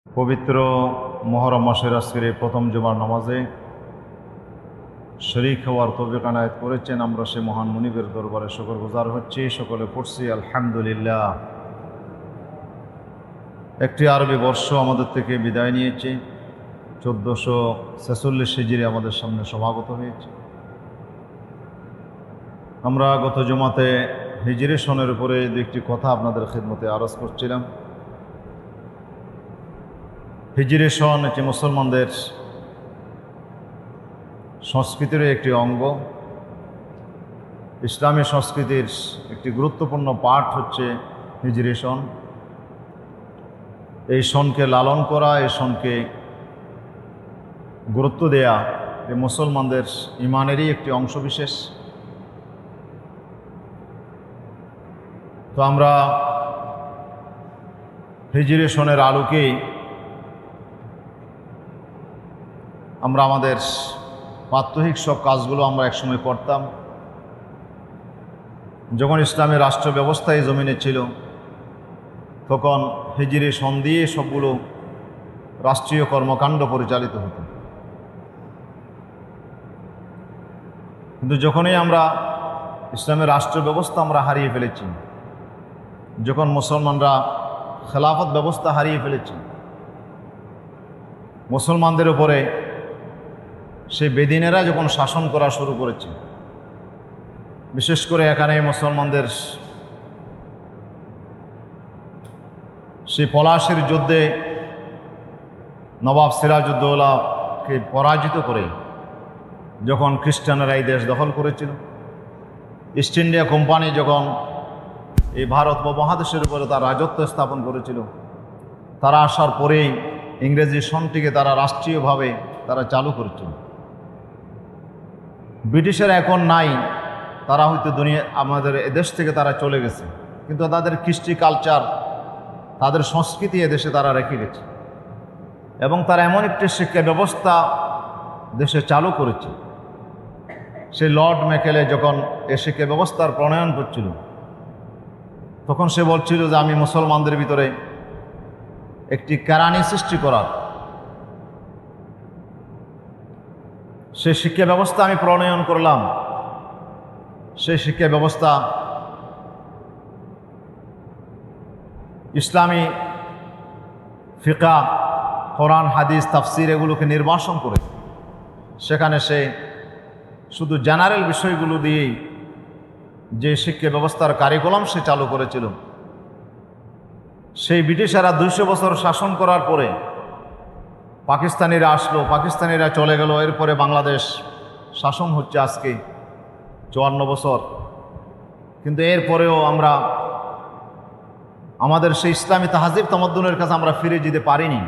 পবিত্র মুহররম মাসের আজকের এই প্রথম জুমার নামাজে শরীক হওয়ার তৌফিক আনায়াত করেছেন। আমরা সে মহান মুনিবের দরবারে শুকরগুজার হচ্ছি। সকলে পড়ছি আলহামদুলিল্লাহ। একটি আরবি বর্ষ আমাদের থেকে বিদায় নিয়েছে। 1446 হিজরি আমাদের সামনে সমাগত হয়েছে। আমরা গত জুমাতে হিজরি সনের উপরে একটি কথা আপনাদের খিদমতে আরজ করছিলাম। হিজরি সন এটি মুসলমানদের সংস্কৃতির একটি অঙ্গ। ইসলামী সংস্কৃতির একটি গুরুত্বপূর্ণ পাঠ হচ্ছে হিজরি সন। এই সনকে লালন করা, এই সনকে গুরুত্ব দেয়া এই মুসলমানদের ইমানেরই একটি অংশবিশেষ। তো আমরা হিজরি সনের আলোকেই আমরা আমাদের প্রাত্যহিক সব কাজগুলো আমরা একসময় করতাম। যখন ইসলামী রাষ্ট্র ব্যবস্থা এই জমিনে ছিল, তখন হিজরি সন দিয়ে সবগুলো রাষ্ট্রীয় কর্মকাণ্ড পরিচালিত হতো। কিন্তু যখনই আমরা ইসলামের রাষ্ট্র ব্যবস্থা আমরা হারিয়ে ফেলেছি, যখন মুসলমানরা খেলাফত ব্যবস্থা হারিয়ে ফেলেছি, মুসলমানদের উপরে সেই বেদিনেরা যখন শাসন করা শুরু করেছে, বিশেষ করে এখানে মুসলমানদের সেই পলাশির যুদ্ধে নবাব সিরাজউদ্দৌলাকে পরাজিত করে যখন খ্রিস্টানরা এই দেশ দখল করেছিল, ইস্ট ইন্ডিয়া কোম্পানি যখন এই ভারত উপমহাদেশের উপরে তার রাজত্ব স্থাপন করেছিল, তারা আসার পরেই ইংরেজি সনটিকে তারা রাষ্ট্রীয়ভাবে তারা চালু করেছিল। ব্রিটিশের এখন নাই, তারা হয়তো দুনিয়া আমাদের এদেশ থেকে তারা চলে গেছে, কিন্তু তাদের কৃষ্টি কালচার, তাদের সংস্কৃতি এদেশে তারা রেখে গেছে। এবং তারা এমন একটি শিক্ষা ব্যবস্থা দেশে চালু করেছে। সেই লর্ড ম্যাকেলে যখন এ শিক্ষা ব্যবস্থার প্রণয়ন করছিল, তখন সে বলছিল যে আমি মুসলমানদের ভিতরে একটি কেরানি সৃষ্টি করার সে শিক্ষা ব্যবস্থা আমি প্রণয়ন করলাম। সেই শিক্ষা ব্যবস্থা ইসলামী ফিকা, কোরআন, হাদিস, তাফসির এগুলোকে নির্বাসন করে সেখানে সে শুধু জেনারেল বিষয়গুলো দিয়েই যে শিক্ষা ব্যবস্থার কারিকুলাম সে চালু করেছিল, সেই ব্রিটিশেরা 200 বছর শাসন করার পরে পাকিস্তানিরা আসলো, পাকিস্তানিরা চলে গেল, এরপরে বাংলাদেশ শাসন হচ্ছে আজকে 54 বছর। কিন্তু এরপরেও আমরা আমাদের সেই ইসলামী তাহাজিব তামাদ্দুনের কাছে আমরা ফিরে যেতে পারিনি।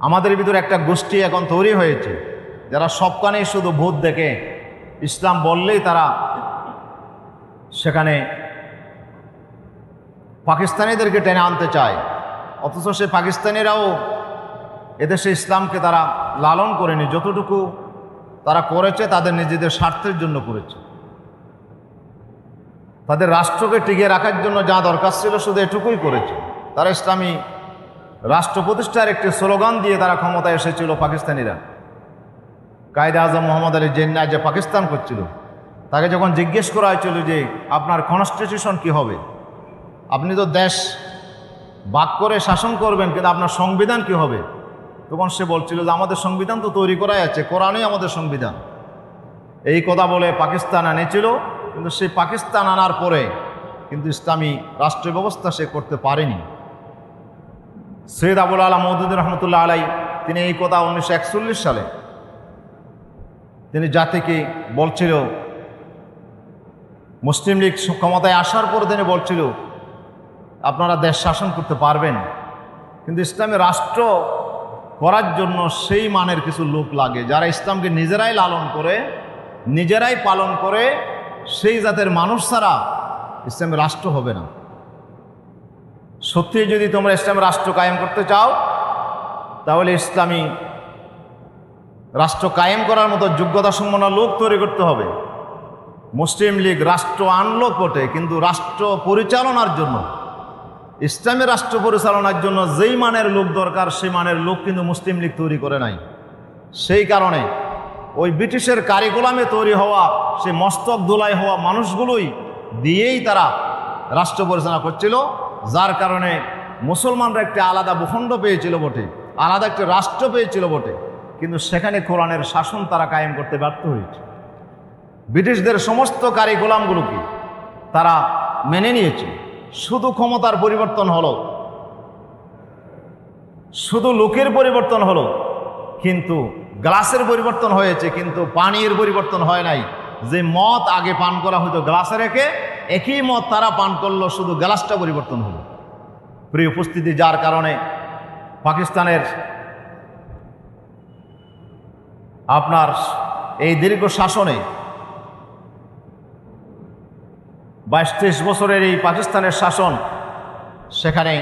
আমাদের ভিতরে একটা গোষ্ঠী এখন তৈরি হয়েছে, যারা সবখানেই শুধু ভূত দেখে, ইসলাম বললেই তারা সেখানে পাকিস্তানিদেরকে টেনে আনতে চায়। অথচ সে পাকিস্তানিরাও এদেশে ইসলামকে তারা লালন করেনি। যতটুকু তারা করেছে তাদের নিজেদের স্বার্থের জন্য করেছে। তাদের রাষ্ট্রকে টিকিয়ে রাখার জন্য যা দরকার ছিল শুধু এটুকুই করেছে। তারা ইসলামী রাষ্ট্র প্রতিষ্ঠার একটি স্লোগান দিয়ে তারা ক্ষমতায় এসেছিল। পাকিস্তানিরা কায়েদে আজম মোহাম্মদ আলী জিন্নাহ যে পাকিস্তান করছিল, তাকে যখন জিজ্ঞেস করা হয়েছিল যে আপনার কনস্টিটিউশন কি হবে, আপনি তো দেশ ভাগ করে শাসন করবেন, কিন্তু আপনার সংবিধান কি হবে, তখন সে বলছিল যে আমাদের সংবিধান তো তৈরি করাই আছে, কোরআনই আমাদের সংবিধান। এই কথা বলে পাকিস্তান এনেছিল, কিন্তু সেই পাকিস্তান আনার পরে কিন্তু ইসলামী রাষ্ট্র ব্যবস্থা সে করতে পারেনি। সৈয়দ আবুল আলা মওদুদী রহমতুল্লাহ আলাই তিনি এই কথা 1941 সালে তিনি জাতিকে বলছিল, মুসলিম লীগ ক্ষমতায় আসার পর তিনি বলছিল আপনারা দেশ শাসন করতে পারবেন, কিন্তু ইসলামী রাষ্ট্র করার জন্য সেই মানের কিছু লোক লাগে, যারা ইসলামকে নিজেরাই লালন করে, নিজেরাই পালন করে। সেই জাতের মানুষ ছাড়া ইসলামী রাষ্ট্র হবে না। সত্যি যদি তোমরা ইসলামী রাষ্ট্র কায়েম করতে চাও, তাহলে ইসলামী রাষ্ট্র কায়েম করার মতো যোগ্যতা সম্পন্ন লোক তৈরি করতে হবে। মুসলিম লীগ রাষ্ট্র আনলো বটে, কিন্তু রাষ্ট্র পরিচালনার জন্য ইসলামী রাষ্ট্র পরিচালনার জন্য যেই মানের লোক দরকার সেই মানের লোক কিন্তু মুসলিম লীগ তৈরি করে নাই। সেই কারণে ওই ব্রিটিশের কারিকুলামে তৈরি হওয়া সেই মস্তক দোলাই হওয়া মানুষগুলোই দিয়েই তারা রাষ্ট্র পরিচালনা করছিল, যার কারণে মুসলমানরা একটি আলাদা ভূখণ্ড পেয়েছিল বটে, আলাদা একটি রাষ্ট্র পেয়েছিল বটে, কিন্তু সেখানে কোরআনের শাসন তারা কায়েম করতে ব্যর্থ হয়েছে। ব্রিটিশদের সমস্ত কারিকুলামগুলোকে তারা মেনে নিয়েছে, শুধু ক্ষমতার পরিবর্তন হলো, শুধু লোকের পরিবর্তন হলো, কিন্তু গ্লাসের পরিবর্তন হয়েছে, কিন্তু পানির পরিবর্তন হয় নাই। যে মদ আগে পান করা হতো গ্লাসে রেখে, একই মদ তারা পান করলো, শুধু গ্লাসটা পরিবর্তন হলো। প্রিয় উপস্থিতি, যার কারণে পাকিস্তানের আপনার এই দীর্ঘ শাসনে 22-23 বছরের এই পাকিস্তানের শাসন, সেখানে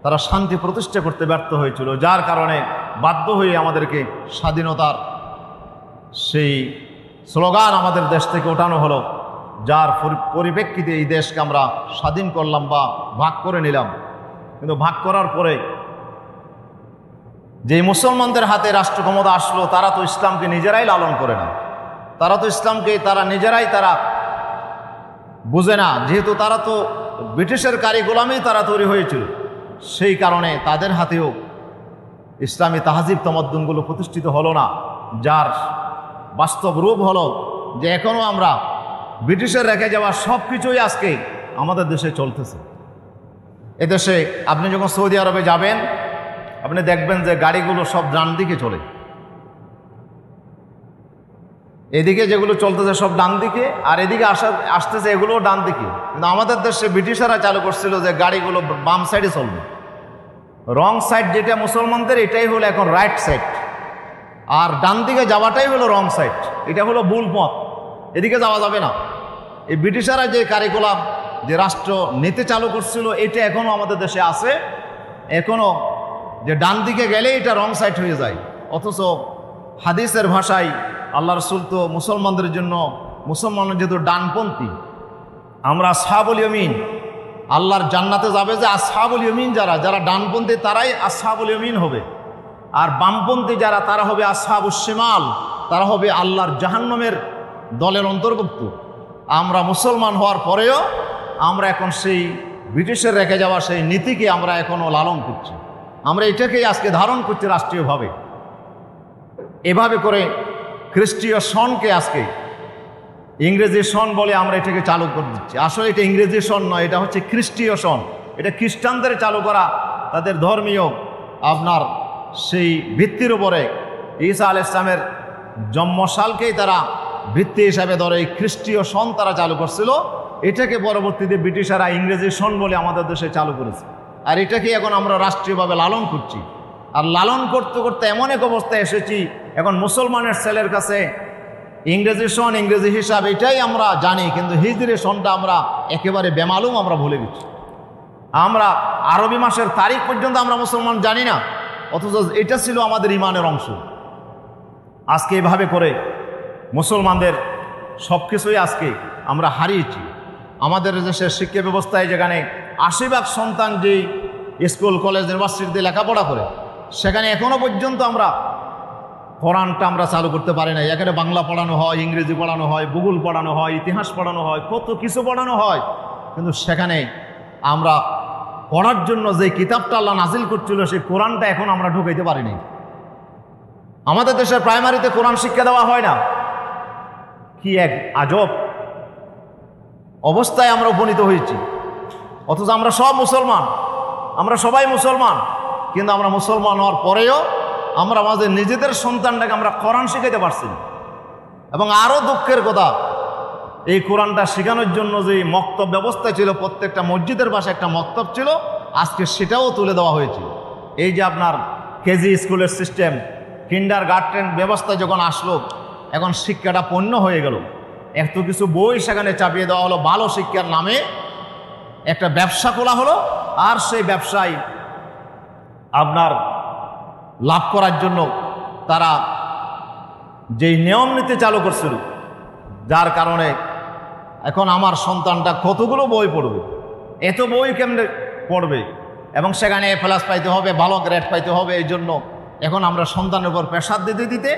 তারা শান্তি প্রতিষ্ঠা করতে ব্যর্থ হয়েছিল, যার কারণে বাধ্য হয়ে আমাদেরকে স্বাধীনতার সেই স্লোগান আমাদের দেশ থেকে ওঠানো হলো, যার পরিপ্রেক্ষিতে এই দেশকে আমরা স্বাধীন করলাম বা ভাগ করে নিলাম। কিন্তু ভাগ করার পরে যে মুসলমানদের হাতে রাষ্ট্র ক্ষমতা আসলো, তারা তো ইসলামকে নিজেরাই লালন করে না, তারা তো ইসলামকে তারা নিজেরাই তারা বুঝে না, যেহেতু তারা তো ব্রিটিশের কারিকুলামেই তারা তৈরি হয়েছিল। সেই কারণে তাদের হাতেও ইসলামী তাহজিব তমদ্দুনগুলো প্রতিষ্ঠিত হলো না, যার বাস্তব রূপ হলো যে এখনও আমরা ব্রিটিশের রেখে যাওয়া সব কিছুই আজকে আমাদের দেশে চলতেছে। এদেশে আপনি যখন সৌদি আরবে যাবেন, আপনি দেখবেন যে গাড়িগুলো সব ডান দিকে চলে, এদিকে যেগুলো চলতেছে সব ডান দিকে, আর এদিকে আসতেছে এগুলোও ডান দিকে। কিন্তু আমাদের দেশে ব্রিটিশরা চালু করছিল যে গাড়িগুলো বাম সাইডে চলবে, রং সাইড যেটা মুসলমানদের, এটাই হলো এখন রাইট সাইড, আর ডান দিকে যাওয়াটাই হলো রং সাইড, এটা হলো ভুল পথ, এদিকে যাওয়া যাবে না। এই ব্রিটিশরা যে কারিকুলাম, যে রাষ্ট্র নীতি চালু করছিল, এটা এখনও আমাদের দেশে আছে, এখনও যে ডান দিকে গেলে এটা রং সাইড হয়ে যায়। অথচ হাদিসের ভাষায় আল্লাহ রসুল তো মুসলমানদের জন্য, মুসলমানের যেহেতু ডানপন্থী, আমরা আসহাবুল ইয়ামিন, আল্লাহর জান্নাতে যাবে যে আসহাবুল ইয়ামিন, যারা ডানপন্থী তারাই আসহাবুল ইয়ামিন হবে, আর বামপন্থী যারা তারা হবে আসহাবুশ শিমাল, তারা হবে আল্লাহর জাহান্নামের দলের অন্তর্ভুক্ত। আমরা মুসলমান হওয়ার পরেও আমরা এখন সেই ব্রিটিশের রেখে যাওয়া সেই নীতিকে আমরা এখনও লালন করছি, আমরা এটাকেই আজকে ধারণ করছি রাষ্ট্রীয়ভাবে। এভাবে করে খ্রিস্টীয় সনকে আজকে ইংরেজি সন বলে আমরা এটাকে চালু করে দিচ্ছি। আসলে এটা ইংরেজি সন নয়, এটা হচ্ছে খ্রিস্টীয় সন। এটা খ্রিস্টানদের চালু করা, তাদের ধর্মীয় আপনার সেই ভিত্তির উপরে ঈসা আলাইহিস সালামের জন্মসালকেই তারা ভিত্তি হিসাবে ধরে এই খ্রিস্টীয় সন তারা চালু করছিল। এটাকে পরবর্তীতে ব্রিটিশরা ইংরেজি সন বলে আমাদের দেশে চালু করেছে, আর এটাকে এখন আমরা রাষ্ট্রীয়ভাবে লালন করছি। আর লালন করতে করতে এমন এক অবস্থায় এসেছি, এখন মুসলমানের ছেলের কাছে ইংরেজি সন, ইংরেজি হিসাব এটাই আমরা জানি, কিন্তু হিজরি সনটা আমরা একেবারে বেমালুম আমরা ভুলে গেছি। আমরা আরবি মাসের তারিখ পর্যন্ত আমরা মুসলমান জানি না, অথচ এটা ছিল আমাদের ইমানের অংশ। আজকে এভাবে করে মুসলমানদের সব কিছুই আজকে আমরা হারিয়েছি। আমাদের দেশের শিক্ষা ব্যবস্থায় যেখানে 80% সন্তান যেই স্কুল, কলেজ, ইউনিভার্সিটিতে লেখাপড়া করে, সেখানে এখনও পর্যন্ত আমরা কোরআনটা আমরা চালু করতে পারি না। এখানে বাংলা পড়ানো হয়, ইংরেজি পড়ানো হয়, ভূগোল পড়ানো হয়, ইতিহাস পড়ানো হয়, কত কিছু পড়ানো হয়, কিন্তু সেখানে আমরা পড়ার জন্য যে কিতাবটা আল্লাহ নাজিল করছিল সেই কোরআনটা এখন আমরা ঢুকাইতে পারিনি। আমাদের দেশের প্রাইমারিতে কোরআন শিক্ষা দেওয়া হয় না। কি এক আজব অবস্থায় আমরা উপনীত হয়েছি। অথচ আমরা সব মুসলমান, আমরা সবাই মুসলমান, কিন্তু আমরা মুসলমান হওয়ার পরেও আমরা আমাদের নিজেদের সন্তানটাকে আমরা কোরআন শিখাইতে পারছি না। এবং আরও দুঃখের কথা, এই কোরআনটা শেখানোর জন্য যে মক্তব ব্যবস্থা ছিল, প্রত্যেকটা মসজিদের পাশে একটা মক্তব ছিল, আজকে সেটাও তুলে দেওয়া হয়েছে। এই যে আপনার কেজি স্কুলের সিস্টেম, কিন্ডার গার্ডেন ব্যবস্থা যখন আসলো, এখন শিক্ষাটা পণ্য হয়ে গেল। এত কিছু বই সেখানে চাপিয়ে দেওয়া হলো, ভালো শিক্ষার নামে একটা ব্যবসা খোলা হলো, আর সেই ব্যবসায় আপনার লাভ করার জন্য তারা যেই নিয়ম নীতি চালু করছিল, যার কারণে এখন আমার সন্তানটা কতগুলো বই পড়বে, এত বই কেমনে পড়বে এবং সেখানে A+ পাইতে হবে, ভালো গ্রেড পাইতে হবে। এই জন্য এখন আমরা সন্তানের উপর প্রেশার দিতে দিতে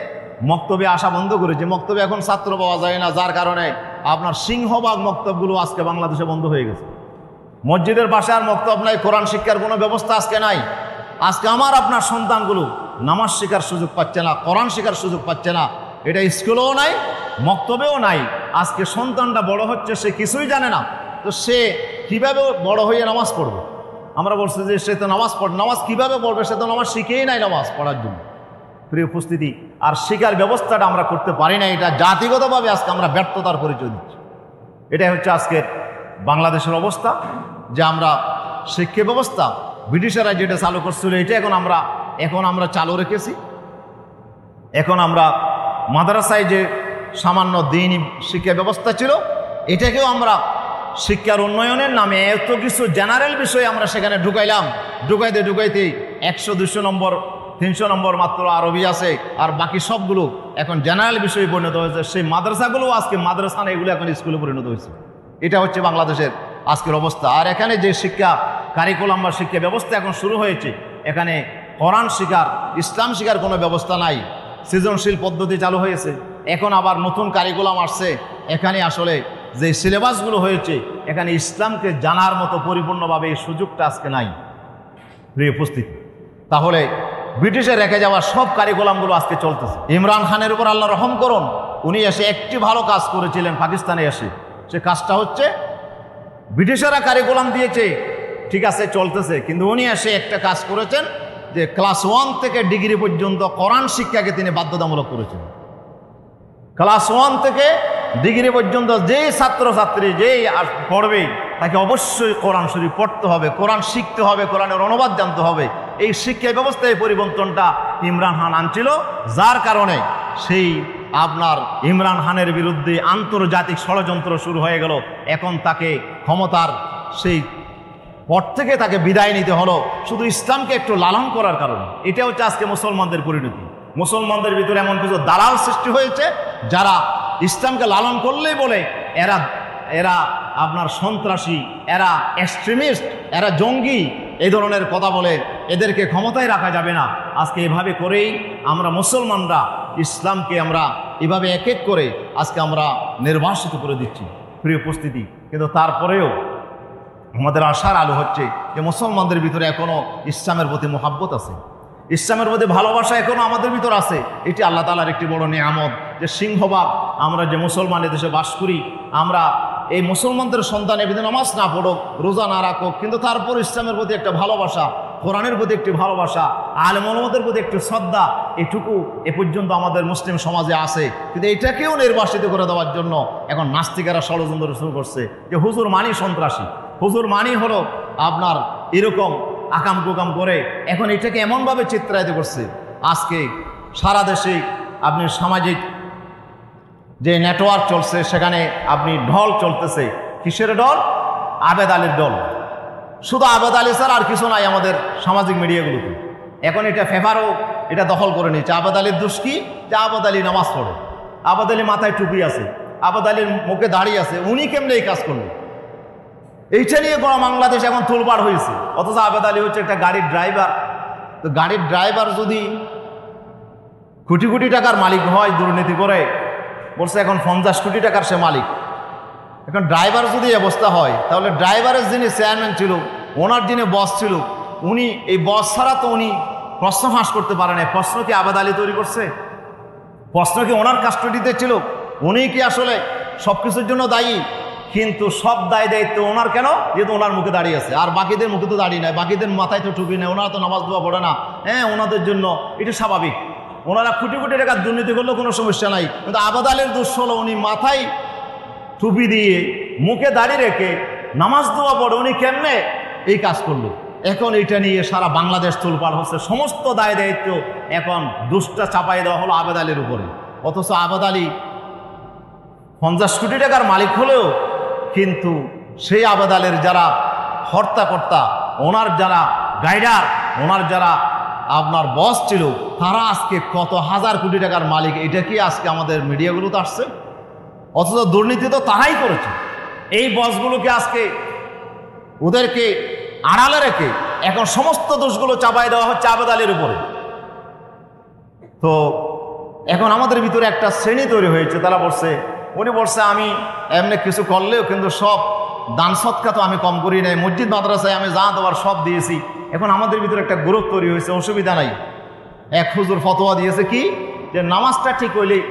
মক্তবে আসা বন্ধ করেছি। মক্তবে এখন ছাত্র পাওয়া যায় না, যার কারণে আপনার সিংহভাগ মক্তবগুলো আজকে বাংলাদেশে বন্ধ হয়ে গেছে। মসজিদের পাশে আর মক্তব নাই, কোরআন শিক্ষার কোনো ব্যবস্থা আজকে নাই। আজকে আমার আপনার সন্তানগুলো নামাজ শেখার সুযোগ পাচ্ছে না, কোরআন শেখার সুযোগ পাচ্ছে না। এটা স্কুলেও নাই, মক্তবেও নাই। আজকে সন্তানটা বড় হচ্ছে, সে কিছুই জানে না, তো সে কীভাবে বড় হয়ে নামাজ পড়বে? আমরা বলছি যে সে তো নামাজ কীভাবে পড়বে? সে তো নামাজ শিখেই নাই নামাজ পড়ার জন্য। প্রিয় উপস্থিতি, আর শিক্ষার ব্যবস্থাটা আমরা করতে পারি না। এটা জাতিগতভাবে আজকে আমরা ব্যর্থতার পরিচয় দিচ্ছি। এটাই হচ্ছে আজকের বাংলাদেশের অবস্থা, যে আমরা শিক্ষা ব্যবস্থা ব্রিটিশেরা যেটা চালু করছিল এটা এখন আমরা চালু রেখেছি। এখন আমরা মাদ্রাসায় যে সামান্য দিনই শিক্ষা ব্যবস্থা ছিল, এটাকেও আমরা শিক্ষার উন্নয়নের নামে এত কিছু জেনারেল বিষয় আমরা সেখানে ঢুকাইতে 100-200 নম্বর 300 নম্বর মাত্র আরবি আছে, আর বাকি সবগুলো এখন জেনারেল বিষয়ে পরিণত হয়েছে। সেই মাদ্রাসাগুলো আজকে মাদ্রাসা না, এগুলো এখন স্কুলে পরিণত হয়েছে। এটা হচ্ছে বাংলাদেশের আজকের অবস্থা। আর এখানে যে শিক্ষা কারিকুলাম বা শিক্ষা ব্যবস্থা এখন শুরু হয়েছে, এখানে কোরআন শিখার, ইসলাম শিখার কোনো ব্যবস্থা নাই। সৃজনশীল পদ্ধতি চালু হয়েছে, এখন আবার নতুন কারিকুলাম আসছে। এখানে আসলে যে সিলেবাসগুলো হয়েছে, এখানে ইসলামকে জানার মতো পরিপূর্ণভাবে এই সুযোগটা আজকে নাই। প্রিয় উপস্থিতি, তাহলে ব্রিটিশে রেখে যাওয়া সব কারিকুলামগুলো আজকে চলতেছে। ইমরান খানের উপর আল্লাহ রহম করুন, উনি এসে একটি ভালো কাজ করেছিলেন পাকিস্তানে এসে। সে কাজটা হচ্ছে, ব্রিটিশেরা কারিকুলাম দিয়েছে, ঠিক আছে চলতেছে, কিন্তু উনি এসে একটা কাজ করেছেন যে ক্লাস 1 থেকে ডিগ্রি পর্যন্ত কোরআন শিক্ষাকে তিনি বাধ্যতামূলক করেছেন। ক্লাস 1 থেকে ডিগ্রি পর্যন্ত যেই ছাত্রছাত্রী যেই পড়বে তাকে অবশ্যই কোরআন শরীফ পড়তে হবে, কোরআন শিখতে হবে, কোরআনের অনুবাদ জানতে হবে। এই শিক্ষা ব্যবস্থায় পরিবর্তনটা ইমরান খান আনছিল, যার কারণে সেই আপনার ইমরান খানের বিরুদ্ধে আন্তর্জাতিক ষড়যন্ত্র শুরু হয়ে গেল। এখন তাকে ক্ষমতার সেই পর থেকে তাকে বিদায় নিতে হলো শুধু ইসলামকে একটু লালন করার কারণে। এটা হচ্ছে আজকে মুসলমানদের পরিণতি। মুসলমানদের ভিতরে এমন কিছু দালাল সৃষ্টি হয়েছে, যারা ইসলামকে লালন করলেই বলে এরা আপনার সন্ত্রাসী, এরা এক্সট্রিমিস্ট, এরা জঙ্গি, এই ধরনের কথা বলে। এদেরকে ক্ষমতায় রাখা যাবে না। আজকে এভাবে করেই আমরা মুসলমানরা ইসলামকে আমরা এভাবে এক এক করে আজকে আমরা নির্বাসিত করে দিচ্ছি। প্রিয় উপস্থিতি, কিন্তু তারপরেও আমাদের আশার আলো হচ্ছে যে মুসলমানদের ভিতরে এখনও ইসলামের প্রতি মোহাব্বত আছে, ইসলামের প্রতি ভালোবাসা এখনও আমাদের ভিতর আছে। এটি আল্লাহ তাআলার একটি বড় নিয়ামত যে সিংহভাগ আমরা যে মুসলমান দেশে বাস করি, আমরা এই মুসলমানদের সন্তান এবিধে নামাজ না পড়ুক, রোজা না রাখুক, কিন্তু তারপর ইসলামের প্রতি একটা ভালোবাসা, কোরআনের প্রতি একটি ভালোবাসা, আলেম ওলামাদের প্রতি একটু শ্রদ্ধা, এটুকু এ পর্যন্ত আমাদের মুসলিম সমাজে আছে। কিন্তু এটাকেও নির্বাসিত করে দেওয়ার জন্য এখন নাস্তিকেরা ষড়যন্ত্র শুরু করছে যে হুজুর মানি সন্ত্রাসী, হুজুর মানি হলো আপনার এরকম আকাম কুকাম করে। এখন এটাকে এমনভাবে চিত্রায়িত করছে, আজকে সারা দেশে আপনি সামাজিক যে নেটওয়ার্ক চলছে, সেখানে আপনি ঢল চলতেছে। কিসের ঢল? আবেদ আলীর ঢল। শুধু আবেদ আলী স্যার, আর কিছু নাই আমাদের সামাজিক মিডিয়াগুলোতে। এখন এটা ফেভারও এটা দখল করে নিচ্ছে। আবেদ আলীর দোষ কি? যে আবেদ আলী নামাজ পড়ে, আবেদ আলী মাথায় টুপি আছে, আবেদ আলীর মুখে দাড়ি আছে, উনি কেমনে এই কাজ করলেন? এইটা নিয়ে গোটা বাংলাদেশ এখন তোলপাড় হয়েছে। অথচ আবেদ আলী হচ্ছে একটা গাড়ির ড্রাইভার। তো গাড়ির ড্রাইভার যদি কোটি কোটি টাকার মালিক হয়, দুর্নীতি করে, বলছে এখন 50 কোটি টাকার সে মালিক। এখন ড্রাইভার যদি অবস্থা হয়, তাহলে ড্রাইভারের যিনি চেয়ারম্যান ছিল, ওনার যিনি বস ছিল, উনি এই বস ছাড়া তো উনি প্রশ্ন ফাঁস করতে পারে না। প্রশ্ন কি আবেদ আলী তৈরি করছে? প্রশ্ন কি ওনার কাস্টডিতে ছিল? উনি কি আসলে সব কিছুর জন্য দায়ী? কিন্তু সব দায় দায়িত্ব ওনার কেন? যেহেতু ওনার মুখে দাঁড়িয়ে আছে, আর বাকিদের মুখে তো দাঁড়িয়ে নাই, বাকিদের মাথায় তো টুপি নেই, ওনারা তো নামাজ দোয়া পড়ে না। হ্যাঁ, ওনাদের জন্য এটা স্বাভাবিক। ওনারা কোটি কোটি টাকার দুর্নীতি করলেও কোনো সমস্যা নাই। কিন্তু আবেদ আলীর দোষ হলো উনি মাথায় টুপি দিয়ে মুখে দাঁড়িয়ে রেখে নামাজ দোয়া পড়ে, উনি কেমনে এই কাজ করলো? এখন এটা নিয়ে সারা বাংলাদেশ তোলপাড় হচ্ছে। সমস্ত দায় দায়িত্ব এখন দোষটা চাপাই দেওয়া হলো আবেদ আলীর উপরে। অথচ আবেদ আলী 50 কোটি টাকার মালিক হলেও কিন্তু সেই আবেদ আলীর যারা হর্তাকর্তা, ওনার যারা গাইডার, ওনার যারা আপনার বস ছিল, তারা আজকে কত হাজার কোটি টাকার মালিক। এটা কি আজকে আমাদের মিডিয়াগুলোতে আসছে? অথচ দুর্নীতি তো তারাই করেছে। এই বসগুলোকে আজকে ওদেরকে আড়ালে রেখে এখন সমস্ত দোষগুলো চাপাই দেওয়া হচ্ছে আবেদ আলীর উপরে। তো এখন আমাদের ভিতরে একটা শ্রেণী তৈরি হয়েছে, তারা বলছে, উনি বলছে আমি এমনি কিছু করলেও কিন্তু সব দান সৎকা তো আমি কম করি নাই, মসজিদ মাদ্রাসায় আমি যা দেওয়ার সব দিয়েছি। এখন আমাদের ভিতরে একটা গ্রুপ তৈরি হয়েছে, অসুবিধা নাই। এক হুজুর ফতোয়া দিয়েছে কি, যে নামাজটা ঠিক হইলেই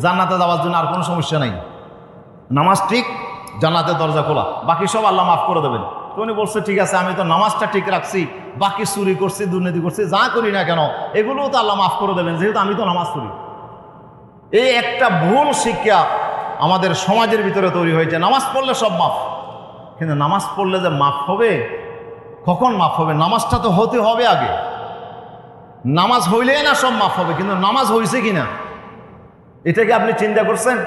জান্নাতে যাওয়ার জন্য আর কোনো সমস্যা নাই, নামাজ ঠিক জান্নাতের দরজা খোলা, বাকি সব আল্লাহ মাফ করে দেবেন। তো উনি বলছে ঠিক আছে, আমি তো নামাজটা ঠিক রাখছি, বাকি চুরি করছি, দুর্নীতি করছি, যা করি না কেন এগুলোও তো আল্লাহ মাফ করে দেবেন, যেহেতু আমি তো নামাজ পড়ি। এই একটা ভুল শিক্ষা আমাদের সমাজের ভিতরে তৈরি হয়েছে, নামাজ পড়লে সব মাফ। কিন্তু নামাজ পড়লে যে মাফ হবে, কখন মাফ হবে? নামাজটা তো হতে হবে আগে। নামাজ হইলে না সব মাফ হবে, কিন্তু নামাজ হয়েছে কিনা এটা কি আপনি চিন্তা করছেন?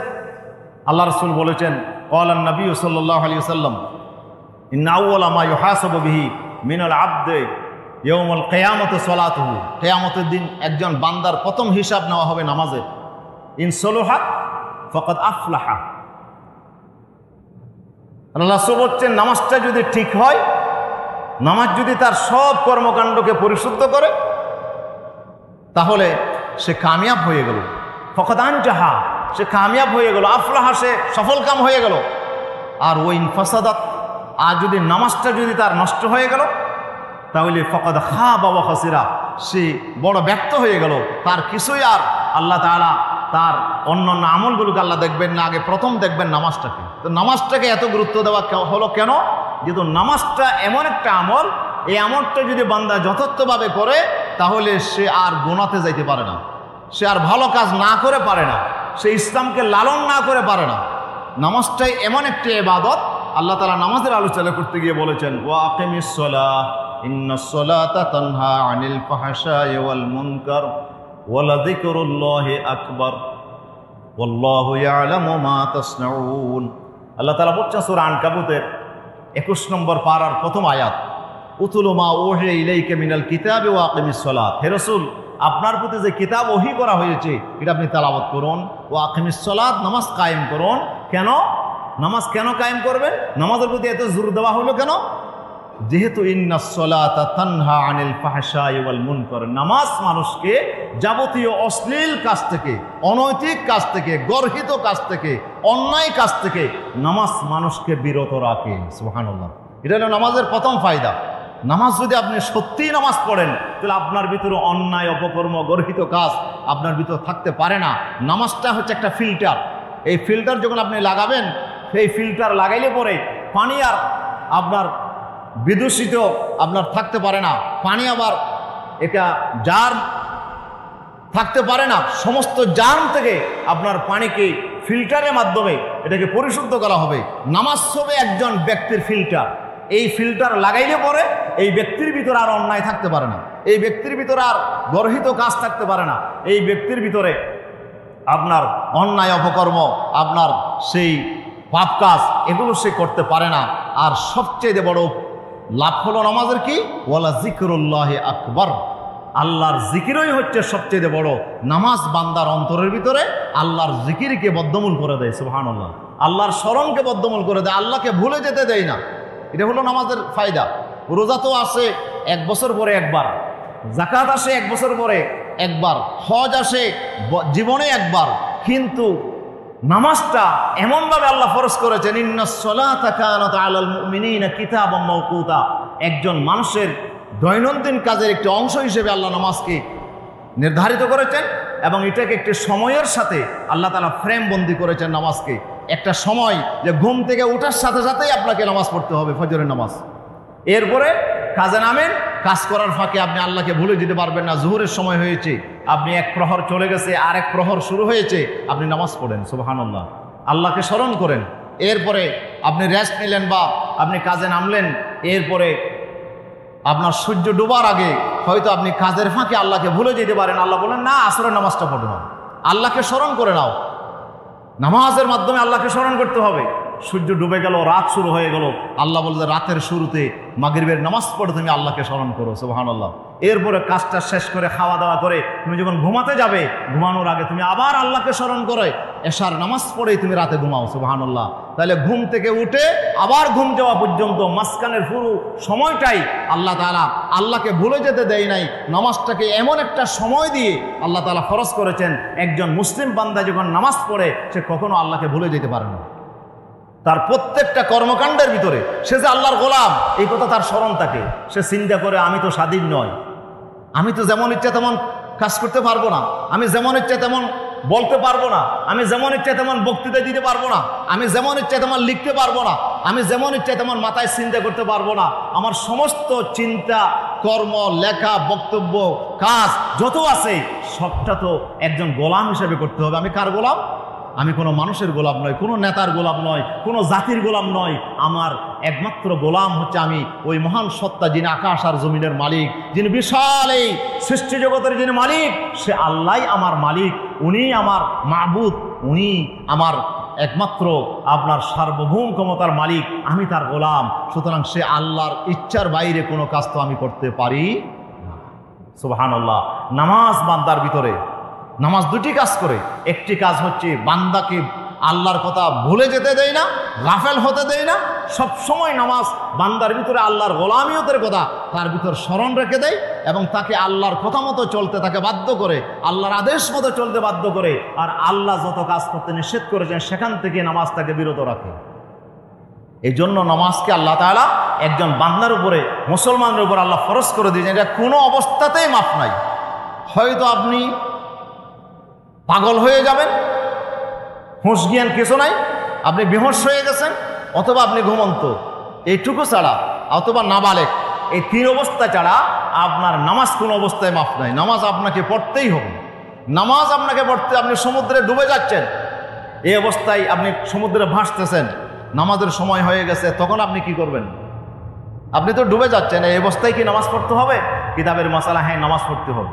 আল্লাহ রাসূল বলেছেন, ক্বালান নবী সাল্লাল্লাহু আলাইহি ওয়াসাল্লাম, ইন্না আউওয়ালা মা ইউহাসাবু বিহি মিনাল আবদি ইয়াউমাল কিয়ামাতি সালাতুহু। কিয়ামতের দিন একজন বান্দার প্রথম হিসাব নেওয়া হবে নামাজের। ইন সলুহাত ফাকাদ আফলাহা। আল্লাহ রাসূল বলছেন, নামাজটা যদি ঠিক হয়, নামাজ যদি তার সব কর্মকাণ্ডকে পরিশুদ্ধ করে, তাহলে সে কামিয়াব হয়ে গেল। ফাকাদ আনজাহা, সে কামিয়াব হয়ে গেল। আফলাহা, সে সফল কাম হয়ে গেল। আর ওই ফাসাদাত, আর যদি নামাজটা যদি তার নষ্ট হয়ে গেল, তাহলে ফাকাদ খাবা ওয়া খাসিরা, সে বড় ব্যর্থ হয়ে গেল। তার কিছুই আর আল্লাহ তাআলা তার অন্যান্য আমলগুলোকে আল্লাহ দেখবেন না, আগে প্রথম দেখবেন নামাজটাকে। তো নামাজটাকে এত গুরুত্ব দেওয়া হলো কেন? যেহেতু নামাজটা এমন একটা আমল, এই আমলটা যদি বান্দা যথার্থভাবে করে, তাহলে সে আর গুনাতে যাইতে পারে না, সে আর ভালো কাজ না করে পারে না, সে ইসলামকে লালন না করে পারে না। নামাজটাই এমন একটি ইবাদত, আল্লাহ তাআলা নামাজের আলোচনা করতে গিয়ে বলেছেন, ওয়া আকিমিস সালাহ ইন্নাস সালাতা তানহা আনিল ফাহশাই ওয়াল মুনকার ওয়া লাযিকরুল্লাহি আকবার ওয়াল্লাহু ইয়ালামু মা তাসনাউন। আল্লাহ তাআলা বলছেন সূরা আনকাবুতের 21 নম্বর পারার প্রথম আয়াত, উতুলু মা উহিয়া ইলাইকা মিনাল কিতাবি ওয়া আকিমিস সালাত। হে রাসূল, আপনার প্রতি যে কিতাব ওহী করা হয়েছে এটা আপনি তেলাওয়াত করুন। ওয়া আকিমিস সালাত, নামাজ কায়েম করুন। কেন নামাজ কেন কায়েম করবেন? নামাজের প্রতি এত জোর দেওয়া হলো কেন? যেহেতু ইন্নাস সালাতা তানহা আনিল ফাহশাই ওয়াল মুনকার, নামাজ মানুষকে যাবতীয় অশ্লীল কাজ থেকে, অনৈতিক কাজ থেকে, গর্হিত কাজ থেকে, অন্যায় কাজ থেকে নামাজ মানুষকে বিরত রাখে। সুবহানাল্লাহ, এটা হলো নামাজের প্রথম ফায়দা। নামাজ যদি আপনি সত্যিই নামাজ পড়েন, তাহলে আপনার ভিতরে অন্যায়, অপকর্ম, গর্হিত কাজ আপনার ভিতরে থাকতে পারে না। নামাজটা হচ্ছে একটা ফিল্টার। এই ফিল্টার যখন আপনি লাগাবেন, সেই ফিল্টার লাগাইলে পরে পানি আর আপনার বিদূষিত আপনার থাকতে পারে না, পানি আবার এটা জার্ম থাকতে পারে না। সমস্ত জার্ম থেকে আপনার পানিকে ফিল্টারের মাধ্যমে এটাকে পরিশুদ্ধ করা হবে। নামাজ হবে একজন ব্যক্তির ফিল্টার। এই ফিল্টার লাগাইলে পরে এই ব্যক্তির ভিতরে আর অন্যায় থাকতে পারে না, এই ব্যক্তির ভিতরে আর গর্হিত কাজ থাকতে পারে না, এই ব্যক্তির ভিতরে আপনার অন্যায়, অপকর্ম, আপনার সেই পাপ কাজ এগুলো সে করতে পারে না। আর সবচেয়ে বড় লাভ হলো নামাজের কি? ওয়ালা যিকরুল্লাহি আকবার, আল্লাহর জিকিরই হচ্ছে সবচেয়ে বড়। নামাজ বান্দার অন্তরের ভিতরে আল্লাহর জিকিরকে বদ্ধমূল করে দেয়। সুবহানাল্লাহ, আল্লাহর স্মরণকে বদ্ধমূল করে দেয়, আল্লাহকে ভুলে যেতে দেয় না। এটা হলো নামাজের ফায়দা। রোজা তো আসে 1 বছর পরে একবার, যাকাত আসে 1 বছর পরে একবার, হজ আসে জীবনে একবার, কিন্তু নামাজটা এমনভাবে আল্লাহ ফরজ করেছেন, ইন্নাস সালাতা কানাত আলাল মুমিনিনা কিতাবাম মাওকুতা। একজন মানুষের দৈনন্দিন কাজের একটি অংশ হিসেবে আল্লাহ নামাজকে নির্ধারিত করেছেন, এবং এটাকে একটি সময়ের সাথে আল্লাহ তাআলা ফ্রেম বন্দি করেছেন নামাজকে। একটা সময় যে ঘুম থেকে ওঠার সাথে সাথেই আপনাকে নামাজ পড়তে হবে, ফজরের নামাজ। এরপরে কাজে নামেন, কাজ করার ফাঁকে আপনি আল্লাহকে ভুলে যেতে পারবেন না। জোহরের সময় হয়েছে, আপনি 1 প্রহর চলে গেছে, আর 1 প্রহর শুরু হয়েছে, আপনি নামাজ পড়েন। সুবহানাল্লাহ, আল্লাহকে স্মরণ করেন। এরপরে আপনি রেস্ট নিলেন বা আপনি কাজে নামলেন, এরপরে আপনার সূর্য ডোবার আগে হয়তো আপনি কাজের ফাঁকে আল্লাহকে ভুলে যেতে পারেন। আল্লাহ বলেন না, আসরের নামাজটা পড়ে নাও, আল্লাহকে স্মরণ করে নাও। নামাজের মাধ্যমে আল্লাহকে স্মরণ করতে হবে। সূর্য ডুবে গেল, রাত শুরু হয়ে গেল, আল্লাহ বলছে রাতের শুরুতে মাগরিবের নামাজ পড়ে তুমি আল্লাহকে স্মরণ করো, সুবহানাল্লাহ। এরপরে কাজটা শেষ করে খাওয়া দাওয়া করে তুমি যখন ঘুমাতে যাবে, ঘুমানোর আগে তুমি আবার আল্লাহকে স্মরণ করে এশার নামাজ পড়েই তুমি রাতে ঘুমাও, সুবহানাল্লাহ। তাহলে ঘুম থেকে উঠে আবার ঘুম যাওয়া পর্যন্ত মাঝখানের পুরো সময়টাই আল্লাহ তাআলা আল্লাহকে ভুলে যেতে দেয় নাই। নামাজটাকে এমন একটা সময় দিয়ে আল্লাহ তাআলা ফরজ করেছেন, একজন মুসলিম বান্দা যখন নামাজ পড়ে সে কখনো আল্লাহকে ভুলে যেতে পারে না। তার প্রত্যেকটা কর্মকাণ্ডের ভিতরে সে যে আল্লাহর গোলাম এই কথা তার স্মরণ থাকে। সে চিন্তা করে আমি তো স্বাধীন নয়, আমি তো যেমন ইচ্ছা তেমন কাজ করতে পারবো না, আমি যেমন ইচ্ছা তেমন বলতে পারবো না, আমি যেমন ইচ্ছা তেমন বক্তৃতা দিতে পারবো না, আমি যেমন ইচ্ছা তেমন লিখতে পারবো না, আমি যেমন ইচ্ছা তেমন মাথায় চিন্তা করতে পারবো না। আমার সমস্ত চিন্তা, কর্ম, লেখা, বক্তব্য, কাজ যত আছে সবটা তো একজন গোলাম হিসেবে করতে হবে। আমি কার গোলাম? আমি কোনো মানুষের গোলাম নয়, কোনো নেতার গোলাম নয়, কোনো জাতির গোলাম নয়। আমার একমাত্র গোলাম হচ্ছে আমি ওই মহান সত্তা, যিনি আকাশ আর জমিনের মালিক, যিনি বিশাল এই সৃষ্টি জগতের যিনি মালিক, সে আল্লাহই আমার মালিক, উনি আমার মাবুদ, উনি আমার একমাত্র আপনার সার্বভৌম ক্ষমতার মালিক, আমি তার গোলাম। সুতরাং সে আল্লাহর ইচ্ছার বাইরে কোনো কাজ তো আমি করতে পারি না, সুবহানাল্লাহ। নামাজ বান্দার ভিতরে, নামাজ দুটি কাজ করে। একটি কাজ হচ্ছে বান্দাকে আল্লাহর কথা ভুলে যেতে দেয় না, গাফেল হতে দেয় না। সব সময় নামাজ বান্দার ভিতরে আল্লাহর গোলামিয়তের কথা তার ভিতর স্মরণ রেখে দেয় এবং তাকে আল্লাহর কথা মতো চলতে তাকে বাধ্য করে, আল্লাহর আদেশ মতো চলতে বাধ্য করে। আর আল্লাহ যত কাজ করতে নিষেধ করেছেন সেখান থেকে নামাজ তাকে বিরত রাখে। এই জন্য নামাজকে আল্লাহ তাআলা একজন বান্দার উপরে, মুসলমানের উপর আল্লাহ ফরজ করে দিয়েছেন। এটা কোনো অবস্থাতেই মাফ নাই। হয়তো আপনি পাগল হয়ে যাবেন, হুঁশ জ্ঞান কিছু নাই, আপনি বেহুঁশ হয়ে গেছেন, অথবা আপনি ঘুমন্ত, এইটুকু ছাড়া, অথবা নাবালেগ, এই তিন অবস্থা ছাড়া আপনার নামাজ কোনো অবস্থায় মাফ নাই। নামাজ আপনাকে পড়তেই হবে। নামাজ আপনাকে পড়তে, আপনি সমুদ্রে ডুবে যাচ্ছেন, এই অবস্থায় আপনি সমুদ্রে ভাসতেছেন, নামাজের সময় হয়ে গেছে, তখন আপনি কি করবেন? আপনি তো ডুবে যাচ্ছেন, এই অবস্থায় কি নামাজ পড়তে হবে? কিতাবের মাসালা, হ্যাঁ নামাজ পড়তে হবে।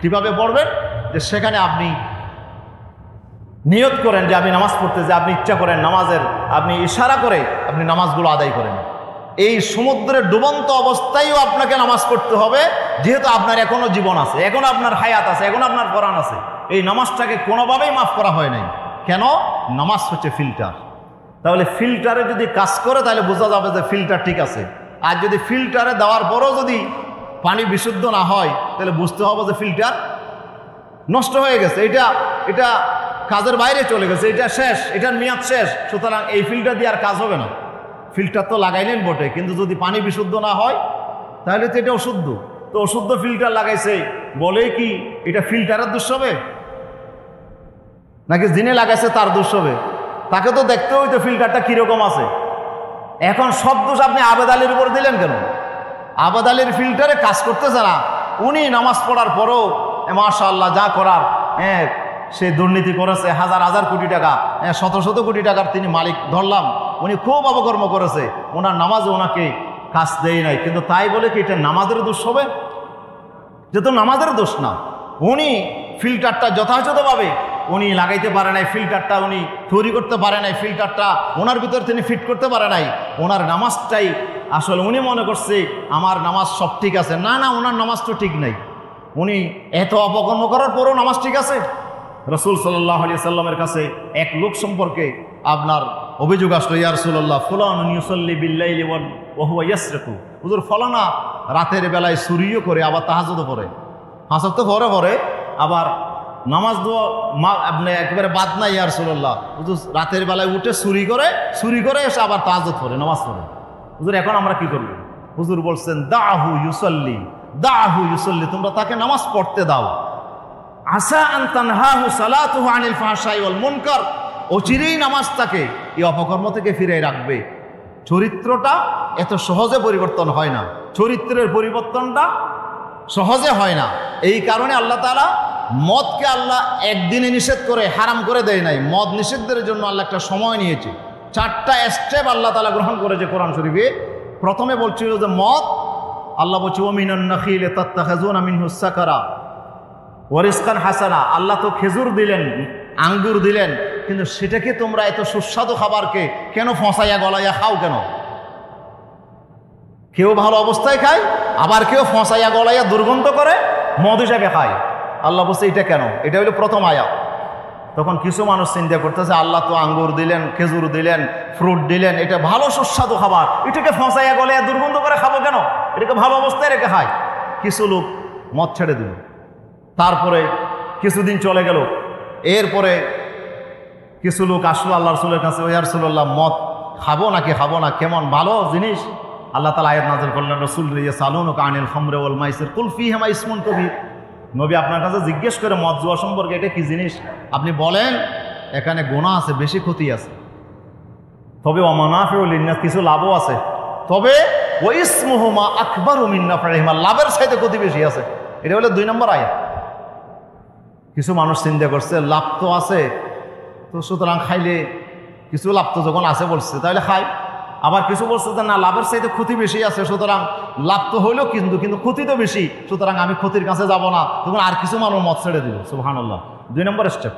কিভাবে পড়বেন? যে সেখানে আপনি নিয়ত করেন যে আমি নামাজ পড়তে, যে আপনি ইচ্ছা করেন নামাজের, আপনি ইশারা করে আপনি নামাজগুলো আদায় করেন। এই সমুদ্রের ডুবন্ত অবস্থায়ও আপনাকে নামাজ পড়তে হবে, যেহেতু আপনার এখনো জীবন আছে, এখন আপনার হায়াত আছে, এখন আপনার কোরআন আছে। এই নামাজটাকে কোনোভাবেই মাফ করা হয় নাই। কেন? নামাজ হচ্ছে ফিল্টার। তাহলে ফিল্টারে যদি কাজ করে তাহলে বোঝা যাবে যে ফিল্টার ঠিক আছে। আর যদি ফিল্টারে দেওয়ার পরও যদি পানি বিশুদ্ধ না হয় তাহলে বুঝতে হবে যে ফিল্টার নষ্ট হয়ে গেছে, এটা কাজের বাইরে চলে গেছে, এটা শেষ, এটার মেয়াদ শেষ। সুতরাং এই ফিল্টার দিয়ে আর কাজ হবে না। ফিল্টার তো লাগাইলেন বটে, কিন্তু যদি পানি বিশুদ্ধ না হয় তাহলে তো এটা অশুদ্ধ। তো অশুদ্ধ ফিল্টার লাগাইছে বলেই কি এটা ফিল্টারের দোষ হবে? নাকি যিনি লাগাইছে তার দোষ হবে? তাকে তো দেখতে হইতো ফিল্টারটা কীরকম আছে। এখন সব দোষ আপনি আবেদ আলীর উপর দিলেন কেন? আবেদ আলীর ফিল্টারে কাজ করতেছে না, উনি নামাজ পড়ার পরও মাশাআল্লাহ যা করার, সে দুর্নীতি করেছে, হাজার হাজার কোটি টাকা, শত শত কোটি টাকার তিনি মালিক ধরলাম, উনি খুব অপকর্ম করেছে, ওনার নামাজে ওনাকে কাজ দেয় নাই, কিন্তু তাই বলে কি এটা নামাজের দোষ হবে? যেহেতু নামাজের দোষ না, উনি ফিল্টারটা যথাযথভাবে উনি লাগাইতে পারে নাই, ফিল্টারটা উনি তৈরি করতে পারে নাই, ফিল্টারটা ওনার ভিতর তিনি ফিট করতে পারে নাই। ওনার নামাজটাই আসলে উনি মনে করছে আমার নামাজ সব ঠিক আছে। না না, ওনার নামাজ তো ঠিক নাই। উনি এত অপকর্ম করার পরও নামাজ ঠিক আছে? রাসূল সাল্লাল্লাহু আলাইহি সাল্লামের কাছে এক লোক সম্পর্কে আপনার অভিযোগ আসলো, ইয়া রাসূলুল্লাহ ফুলানুন ইউসাল্লি বিল্লাইলি ওয়া হুয়া ইয়াসরিকু। হুজুর ফলানা রাতের বেলায় চুরিও করে, আবার তাহাজ্জুদও পড়ে, হাসত তো পরে আবার নামাজ দোয়া আপনি একেবারে বাদ নাই ইয়া রাসূলুল্লাহ। হুজুর রাতের বেলায় উঠে চুরি করে এসে আবার তাহাজ্জুদ পড়ে, নামাজ পড়ে। হুজুর এখন আমরা কি করব? হুজুর বলছেন দাহু ইউসাল্লি, তোমরা তাকে নামাজ পড়তে দাও। আসা আন তানহাহু সালাতুহু আনিল ফাহশাই ওয়াল মুনকার, অচিরেই নামাজ তাকে এই অপকর্ম থেকে ফিরিয়ে রাখবে। চরিত্রটা এত সহজে পরিবর্তন হয় না, চরিত্রের পরিবর্তনটা সহজে হয় না। এই কারণে আল্লাহ তাআলা মদকে আল্লাহ একদিনে নিষেধ করে হারাম করে দেয় নাই। মদ নিষেধের জন্য আল্লাহ একটা সময় নিয়েছে, 4টা স্টেপ আল্লাহ তাআলা গ্রহণ করেছে কোরআন শরীফে। প্রথমে বলছিল যে মদ, আল্লাহ বলছে ওয়া মিনান নাখিলি তাত্তাখিযুনা মিনহু সাকারা ওয়া রিজকান হাসানা। আল্লাহ তো খেজুর দিলেন, আঙ্গুর দিলেন, কিন্তু সেটাকে তোমরা এত সুস্বাদু খাবারকে কেন ফসাইয়া গলাইয়া খাও কেন? কেউ ভালো অবস্থায় খায়, আবার কেউ ফসাইয়া গলাইয়া দুর্গন্ধ করে মদ হিসাবে খায়। আল্লাহ বলছে এটা কেন? এটা হলো প্রথম আয়াত। তখন কিছু মানুষ চিন্তা করতেছে আল্লাহ তো আঙ্গুর দিলেন, খেজুর দিলেন, ফ্রুট দিলেন, এটা ভালো সুস্বাদু খাবার, এটাকে ফসাইয়া গলাইয়া দুর্গন্ধ করে খাবো কেন? এটাকে ভালো অবস্থায় রেখে খায়। কিছু লোক মদ ছেড়ে দিল। তারপরে কিছুদিন চলে গেল, এরপরে কিছু লোক আসলো আল্লাহ রসুলের কাছে, ওয়া রাসূলুল্লাহ মদ খাবো নাকি খাবো না, কেমন ভালো জিনিস? আল্লাহ তাআলা আয়াত নাযিল করলেন, রাসূল ইয়াসালুনাকা আনিল খামরি ওয়াল মাইসির কুল ফীহিমা ইসমুন কবীর। নবী আপনার কাছে জিজ্ঞেস করে মদ জুয়া সম্পর্কে, এটা কি জিনিস? আপনি বলেন এখানে গুনাহ আছে, বেশি ক্ষতি আছে, তবে ওয়া মানাফিউ লিন্নাস, কিছু লাভও আছে, তবে ওয়া ইসমুহুমা আকবারু মিন নাফইহিমা, লাভের চাইতে ক্ষতি বেশি আছে। এটা হলো 2 নম্বর আয়াত। কিছু মানুষ চিন্তা করছে লাভ তো আছে, তো সুতরাং খাইলে কিছু লাভ তো যখন আছে বলছে তাহলে খাই। আবার কিছু বলছে যে না, লাভের চাইতে ক্ষতি বেশি আছে, সুতরাং লাভ তো হইলেও কিন্তু ক্ষতি তো বেশি, সুতরাং আমি ক্ষতির কাছে যাব না। তখন আর কিছু মানুষ মদ ছেড়ে দিল। সুবহানাল্লাহ। 2 নম্বর স্টেপ।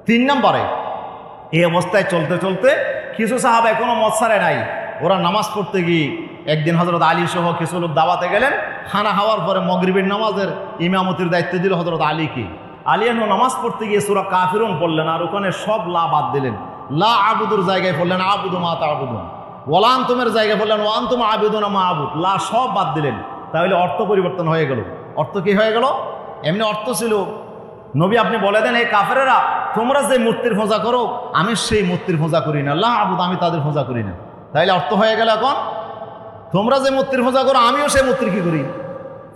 3 নম্বরে এই অবস্থায় চলতে চলতে কিছু সাহাবা এখনো মদ ছাড়ে নাই। ওরা নামাজ পড়তে গিয়ে একদিন হযরত আলী সহ কিছু লোক দাওয়াতে গেলেন। খানা খাওয়ার পরে মাগরিবের নামাজের ইমামতির দায়িত্ব দিল হযরত আলীকে। আলী নামাজ পড়তে গিয়ে সূরা কাফিরুন পড়লেন, আর ওখানে সব লা বাদ দিলেন। লা আবুদুর জায়গায় পড়লেন আবুদু মা তা'বুদুন, ওয়ালা আনতুমের জায়গায় বললেন ওয়া আনতুম আবিদুনা মা আবুদ, লা সব বাদ দিলেন। তাহলে অর্থ পরিবর্তন হয়ে গেল। অর্থ কি হয়ে গেল? এমনি অর্থ ছিল, নবী আপনি বলে দেন এই কাফেরেরা তোমরা যে মূর্তির পূজা করো আমি সেই মূর্তির পূজা করি না, লা আবুদ, আমি তাদের পূজা করি না। তাইলে অর্থ হয়ে গেল এখন তোমরা যে মূর্তির পূজা করো আমিও সেই মূর্তির কি করি?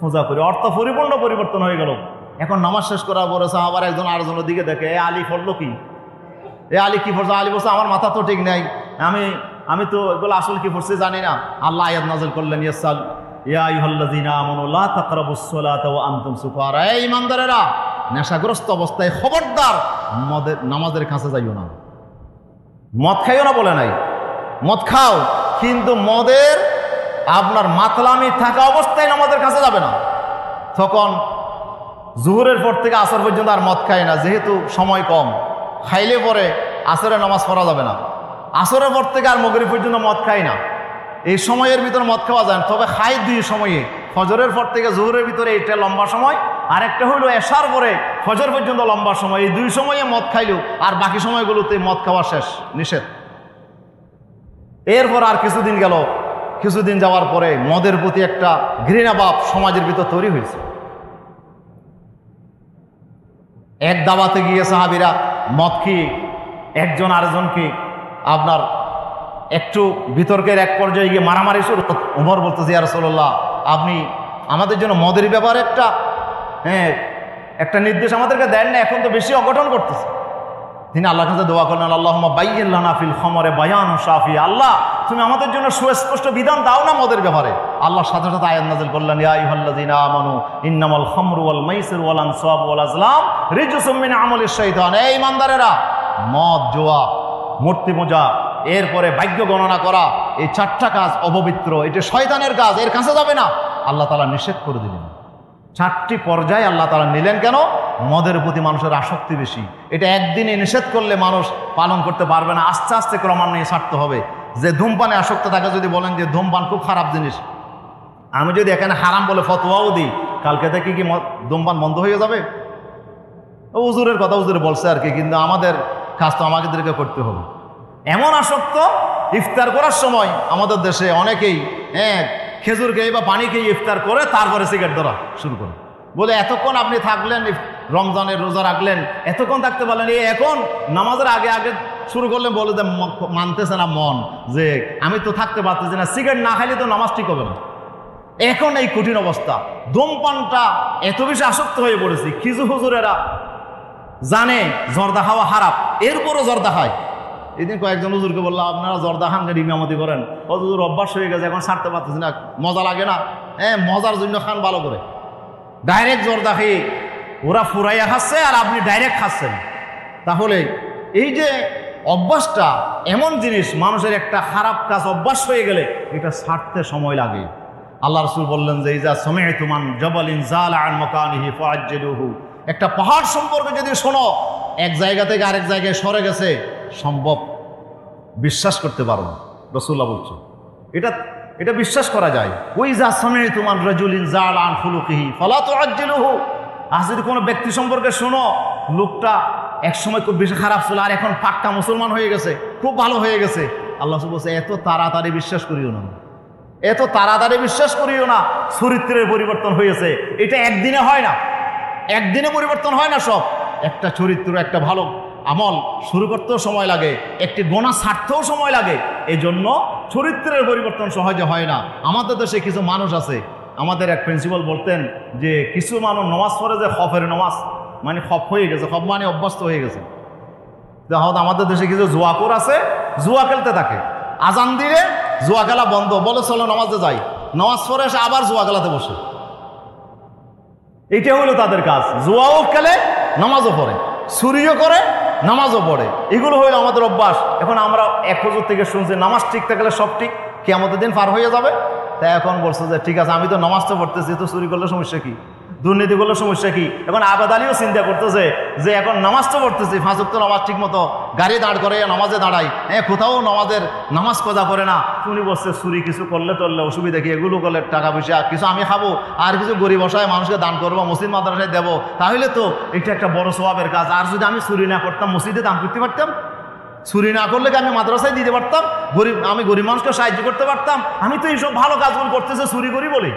পূজা করি। অর্থ পরিপূর্ণ পরিবর্তন হয়ে গেল। এখন নামাজ শেষ করার পরে সাহাবার একজন আরেকজনের দিকে দেখে, এ আলী পড়লো কি? এ আলী কি পড়ছে? আলী বলছে আমার মাথা তো ঠিক নাই, আমি তো এগুলো আসল কি পড়ছি জানি না। আল্লাহ আয়াত নাযিল করলেন, ইয়া আইয়ুহাল্লাযীনা আমানু লা তাকরাবুস সালাতা ওয়া আনতুম সুকারা, এই ঈমানদারেরা নেশাগ্রস্ত অবস্থায় খবরদার নামাজের কাছে যাইও না। মদ খাইও না বলে নাই, মদ খাও, কিন্তু মদের আপনার মাতলামি থাকা অবস্থায় নামাজের কাছে যাবে না। তখন জোহরের পর থেকে আসর পর্যন্ত আর মদ খায় না, যেহেতু সময় কম। খাইলে পরে আসরের নামাজ পড়া যাবে না। আসরের পর থেকে আর মাগরিব পর্যন্ত মদ খায় না। এই সময়ের ভিতরে মদ খাওয়া যায়, তবে খাই 2 সময়ে, ফজরের পর থেকে জোহরের ভিতরে এইটা লম্বা সময়, আর একটা হইল এশার পরে ফজর পর্যন্ত লম্বা সময়। এই 2 সময়ে মদ খাইলেও আর বাকি সময়গুলোতে মদ খাওয়া শেষ, নিষেধ। এরপর আর কিছুদিন গেল, কিছুদিন যাওয়ার পরে মদের প্রতি একটা ঘৃণাভাব সমাজের ভিতর তৈরি হয়েছে। এক দাওয়াতে গিয়ে সাহাবীরা মদ খেয়ে একজন আরেকজনকে আপনার একটু বিতর্কের এক পর্যায়ে গিয়ে মারামারি শুরু। ওমর বলতেছে, ইয়া রাসূলুল্লাহ আপনি আমাদের জন্য মদের ব্যাপারে একটা নির্দেশ আমাদেরকে দেন না, এখন তো বেশি অঘটন করতেছে। তিনি আল্লাহর কাছে দোয়া করলেন, আল্লাহুম্মা বাইয়্যিন লানা ফিল খামরি বায়ানুন শাফি, আল্লাহ তুমি আমাদের জন্য সুস্পষ্ট বিধান দাও না মদের ব্যাপারে। আল্লাহর সাথে সাথে আয়াত নাযিল করলেন, ইয়া আইয়ুহাল্লাযীনা আমানু ইন্নামাল খামরু ওয়াল মাইসিরু ওয়াল আনসাবু ওয়াল আজলাম রিজসুম মিন আমালিশ শাইতান, এই ঈমানদারেরা মদ, জুয়া, মূর্তি পূজা, এরপরে ভাগ্য গণনা করা, এই 4টা কাজ অপবিত্র, এটা শয়তানের কাজ, এর কাছে যাবে না। আল্লাহ তাআলা নিষেধ করে দিলেন। 4টি পর্যায়ে আল্লাহ তাআলা নিলেন। কেন? মদের প্রতি মানুষের আসক্তি বেশি। এটা একদিনে নিষেধ করলে মানুষ পালন করতে পারবে না, আস্তে আস্তে ক্রমান্বয়ে ছাড়তে হবে। যে ধূমপানে আসক্ত থাকে, যদি বলেন যে ধূমপান খুব খারাপ জিনিস, আমি যদি এখানে হারাম বলে ফতোয়াও দিই, কালকে থেকে কি ধূমপান বন্ধ হয়ে যাবে? হুজুরের কথা হুজুরে বলছে আর কি, কিন্তু আমাদের কাজ তো আমাদেরকে করতে হবে। এমন আসক্ত, ইফতার করার সময় আমাদের দেশে অনেকেই খেজুর খেয়ে বা পানি খেয়ে ইফতার করে তারপরে সিগারেট ধরা শুরু করে। বলে এতক্ষণ আপনি থাকলেন, রমজানের রোজা রাখলেন, এতক্ষণ থাকতে পারলেন, এখন নামাজের আগে আগে শুরু করলেন। বলে যে মানতেছে না মন, যে আমি তো থাকতে পারতেছি না, সিগারেট না খাইলে তো নামাজ ঠিক হবে না। এখন এই কঠিন অবস্থা, ধূমপানটা এত বেশি আসক্ত হয়ে পড়েছি। কিছু হুজুরেরা জানে জর্দা খাওয়া হারাম, এরপরও জর্দা খায়। এদিন কয়েকজন হুজুরকে বললাম, আপনারা জর্দা খান কেন ইমামতি করেন? হুজুর অভ্যাস হয়ে গেছে, এখন ছাড়তে পারতেছি না, মজা লাগে না। মজার জন্য খান ভালো করে। ডাইরেক্ট জর্দা খেয়ে ওরা ফুরাইয়া খাচ্ছে আর আপনি ডাইরেক্ট খাচ্ছেন। তাহলে এই যে অভ্যাসটা এমন জিনিস, মানুষের একটা খারাপ কাজ অভ্যাস হয়ে গেলে এটা ছাড়তে সময় লাগে। আল্লাহ রাসূল বললেন যে ইজা সামি'তু মান জাবালিন যালা আন মাকানিহি ফাআজ্জিলুহু, একটা পাহাড় সম্পর্কে যদি শোনো এক জায়গা থেকে আরেক জায়গায় সরে গেছে, সম্ভব বিশ্বাস করতে পারো না। রাসূলুল্লাহ বলছে এটা বিশ্বাস করা যায়। ওই যা সামনে তোমার রাজুলিন জাল আন খুলুকিহি ফালা তুআজ্জিলুহু, আজ যদি কোনো ব্যক্তি সম্পর্কে শোনো লোকটা একসময় খুব বেশি খারাপ ছিল আর এখন পাক্কা মুসলমান হয়ে গেছে, খুব ভালো হয়ে গেছে, আল্লাহ বলছে এত তাড়াতাড়ি বিশ্বাস করিও না, এত তাড়াতাড়ি বিশ্বাস করিও না। চরিত্রের পরিবর্তন হয়েছে, এটা একদিনে হয় না, একদিনে পরিবর্তন হয় না সব। একটা চরিত্র, একটা ভালো আমল শুরু করতেও সময় লাগে, একটি গোনা ছাড়তেও সময় লাগে। এই জন্য চরিত্রের পরিবর্তন সহজে হয় না। আমাদের দেশে কিছু মানুষ আছে, আমাদের এক প্রিন্সিপাল বলতেন যে কিছু মানুষ নমাজ পড়ে যে খফের নমাজ, মানে খপ হয়ে গেছে, খপ মানে অভ্যস্ত হয়ে গেছে। হয়তো আমাদের দেশে কিছু জুয়াকুর আছে, জুয়া খেলতে থাকে, আজান দিলে জুয়া খেলা বন্ধ, বলে চলো নামাজে যাই, নামাজ পড়ে এসে আবার জুয়া খেলাতে বসে। এইটা হলো তাদের কাজ, জুয়াও খেলে নামাজও পড়ে, চুরিও করে নামাজও পড়ে, এগুলো হইলো আমাদের অভ্যাস। এখন আমরা এক হুজুর থেকে শুনছি নামাজ ঠিক থাকলে সব ঠিক, কিয়ামতের দিন পার হয়ে যাবে। তাই এখন বলছে যে ঠিক আছে, আমি তো নামাজটা পড়তেছি, তো চুরি করলে সমস্যা কি, দুর্নীতি করলে সমস্যা কি। এখন আবেদ আলীও চিন্তা করতেছে যে এখন নামাজটা পড়তেছি, 5 ওয়াক্ত নামাজ ঠিক মতো গাড়ি দাঁড় করে নামাজে দাঁড়াই, কোথাও নামাজ কজা করে না। উনি বলছে চুরি কিছু করলে টরলে অসুবিধা কি, এগুলো করলে টাকা পয়সা কিছু আমি খাবো আর কিছু গরিব অসহায় মানুষকে দান করবো, মসজিদ মাদ্রাসায় দেবো, তাহলে তো এটা একটা বড় সওয়াবের কাজ। আর যদি আমি চুরি না করতাম, মসজিদে দান করতে পারতাম, চুরি না করলে কি আমি মাদ্রাসায় দিতে পারতাম, আমি গরিব মানুষকে সাহায্য করতে পারতাম। আমি তো এইসব ভালো কাজগুলো করতেছে চুরি করি বলে।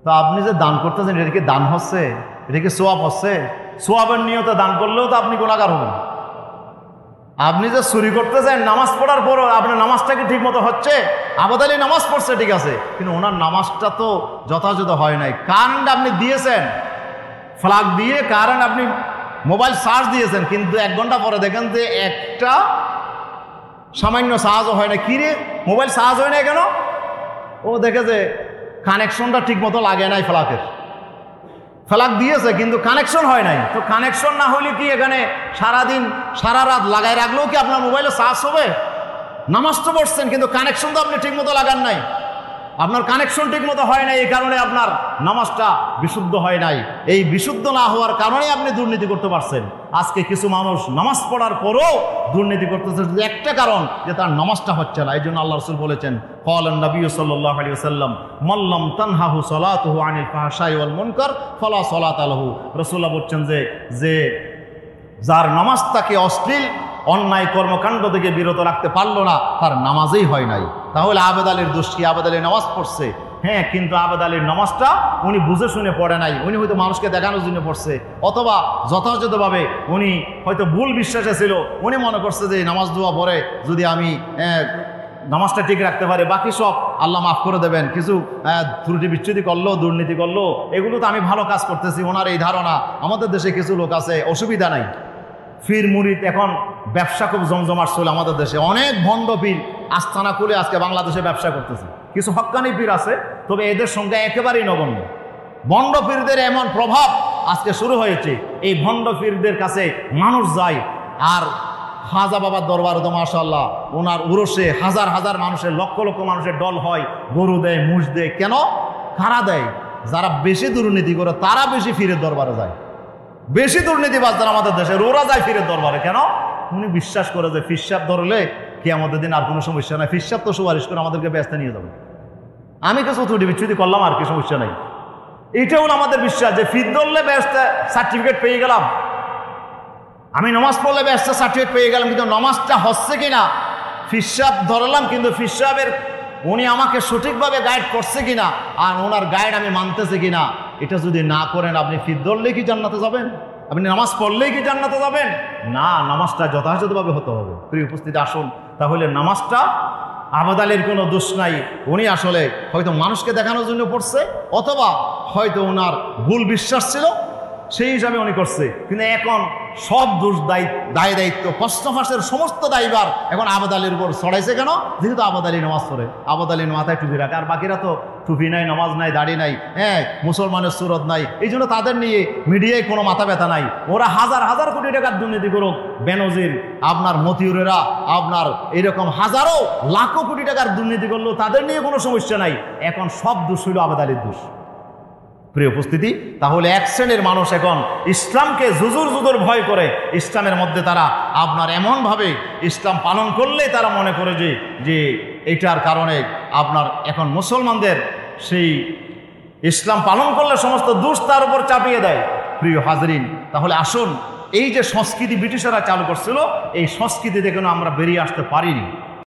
তো আপনি যে দান করতেছেন, এটা কি দান হচ্ছে, এটা কি সোয়াব হচ্ছে? সোয়াবের নিয়তে দান করলেও তো আপনি গুনাহগার হবেন। আপনি যে চুরি করতেছেন, নামাজ পড়ার পরও আপনার নামাজটা কি ঠিক মতো হচ্ছে? আবেদ আলী নামাজ পড়ছে ঠিক আছে, কিন্তু ওনার নামাজটা তো যথাযথ হয় নাই। কারেন্ট আপনি দিয়েছেন, ফ্লাগ দিয়ে কারেন্ট আপনি মোবাইল চার্জ দিয়েছেন, কিন্তু 1 ঘন্টা পরে দেখেন যে একটা সামান্য চার্জও হয় না। কিরে মোবাইল চার্জ হয় না কেন? ও দেখে যে কানেকশনটা ঠিক মতো লাগে নাই, ফ্লাগ দিয়েছে কিন্তু কানেকশন হয় নাই। তো কানেকশন না হলে কি এখানে সারাদিন সারা রাত লাগাই রাখলেও কি আপনার মোবাইলে চার্জ হবে? নামাজ তো পড়ছেন কিন্তু কানেকশন তো আপনি ঠিক মতো লাগান নাই, আপনার কানেকশন ঠিক মতো হয় নাই, এই কারণে আপনার নামাজটা বিশুদ্ধ হয় নাই। এই বিশুদ্ধ না হওয়ার কারণে আপনি দুর্নীতি করতে পারছেন। আজকে কিছু মানুষ নামাজ পড়ার পরও দুর্নীতি করতেছে, একটা কারণ যে তার নামাজটা হচ্ছে না। এই জন্য আল্লাহ রাসূল বলেছেন, ক্বালান নবী সাল্লাল্লাহু আলাইহি ওয়াসাল্লাম মাল্লাম তানহাহু সালাতুহু আনিল ফাহশাই ওয়াল মুনকার ফালা সালাতা লাহু। রাসূলুল্লাহ বলছেন যে যার নামাজ তাকে অশ্লীল অন্যায় কর্মকাণ্ড থেকে বিরত রাখতে পারলো না, তার নামাজই হয় নাই। তাহলে আবেদ আলীর দোষ কি? আবেদ আলী নামাজ পড়ছে, হ্যাঁ, কিন্তু আবেদ আলীর নামাজটা উনি বুঝে শুনে পড়ে নাই। উনি হয়তো মানুষকে দেখানোর জন্য পড়ছে, অথবা যথাযথভাবে উনি হয়তো ভুল বিশ্বাসে ছিল। উনি মনে করছে যে নামাজ দোয়া পড়ে যদি আমি নামাজটা ঠিক রাখতে পারি, বাকি সব আল্লাহ মাফ করে দেবেন। কিছু ত্রুটি বিচ্ছুতি করলো, দুর্নীতি করলো, এগুলো তো আমি ভালো কাজ করতেছি, ওনার এই ধারণা। আমাদের দেশে কিছু লোক আছে, অসুবিধা নাই, পীর মুরিদ এখন ব্যবসা খুব জমজমাট চলে আমাদের দেশে। অনেক ভণ্ড পীর আস্তানা খুলে আজকে বাংলাদেশে ব্যবসা করতেছে। কিছু হক্কানি পীর আছে, তবে এদের সংখ্যা একেবারেই নগণ্য। ভণ্ড পীরদের এমন প্রভাব আজকে শুরু হয়েছে, এই ভণ্ড পীরদের কাছে মানুষ যায়। আর খাজা বাবার দরবার তো মাশাআল্লাহ, ওনার উরসে হাজার হাজার মানুষের, লক্ষ লক্ষ মানুষের দল হয়, গরু দেয়, মুষ দেয়। কেন? কারা দেয়? যারা বেশি দুর্নীতি করে তারা বেশি পীরের দরবারে যায়। বেশি দুর্নীতিবাজ যারা আমাদের দেশে, ওরা যায় পীরের দরবারে। কেন? উনি বিশ্বাস করে যে পীর সাহেব ধরলে কিয়ামতের দিন আর কোনো সমস্যা নাই, পীর সাহেব তো সুপারিশ করে আমাদেরকে ব্যস্ত নিয়ে যাবে, আমি কিছু ত্রুটি বিচ্ছুতি করলাম আর কি, সমস্যা নাই। এইটা হলো আমাদের বিশ্বাস যে পীর ধরলে ব্যস্ত সার্টিফিকেট পেয়ে গেলাম, আমি নামাজ পড়লে ব্যস্ত সার্টিফিকেট পেয়ে গেলাম। কিন্তু নামাজটা হচ্ছে কিনা, পীর সাহেব ধরলাম কিন্তু পীর সাহেবের উনি আমাকে সঠিকভাবে গাইড করছে কিনা, আর ওনার গাইড আমি মানতেছি কিনা, এটা যদি না করেন, আপনি পীর ধরলেই কি জান্নাতে যাবেন? আপনি নামাজ পড়লেই কি জান্নাতে যাবেন? না, নামাজটা যথাযথভাবে হতে হবে। প্রিয় উপস্থিতি, আসুন তাহলে নামাজটা আবেদ আলীর কোনো দোষ নাই। উনি আসলে হয়তো মানুষকে দেখানোর জন্য পড়ছে, অথবা হয়তো ওনার ভুল বিশ্বাস ছিল, সেই হিসাবে উনি করছে। কিন্তু এখন সব দোষ দায় দায়িত্ব, প্রশ্ন ফাঁসের সমস্ত দায়ভার এখন আবেদ আলীর উপর ছড়াইছে। কেন? যেহেতু আবেদ আলী নামাজ পড়ে, আবেদ আলী মাথায় টুপি রাখে, আর বাকিরা তো টুপি নাই, নামাজ নাই, দাড়ি নাই, মুসলমানের সুরত নাই। এই জন্য তাদের নিয়ে মিডিয়ায় কোনো মাথা ব্যথা নাই। ওরা হাজার হাজার কোটি টাকার দুর্নীতি করুক, বেনজির, আপনার মতিউরেরা, আপনার এরকম হাজারো লাখো কোটি টাকার দুর্নীতি করলেও তাদের নিয়ে কোনো সমস্যা নাই। এখন সব দোষ হইল আবেদ আলীর দোষ। প্রিয় উপস্থিতি, তাহলে এক শ্রেণীর মানুষ এখন ইসলামকে জুজুর জুজুর ভয় করে। ইসলামের মধ্যে তারা আপনার এমনভাবে ইসলাম পালন করলেই তারা মনে করে যে এটার কারণে আপনার এখন মুসলমানদের সেই ইসলাম পালন করলে সমস্ত দোষ তার উপর চাপিয়ে দেয়। প্রিয় হাজরিন, তাহলে আসুন এই যে সংস্কৃতি ব্রিটিশরা চালু করছিল, এই সংস্কৃতি থেকে আমরা বেরিয়ে আসতে পারিনি।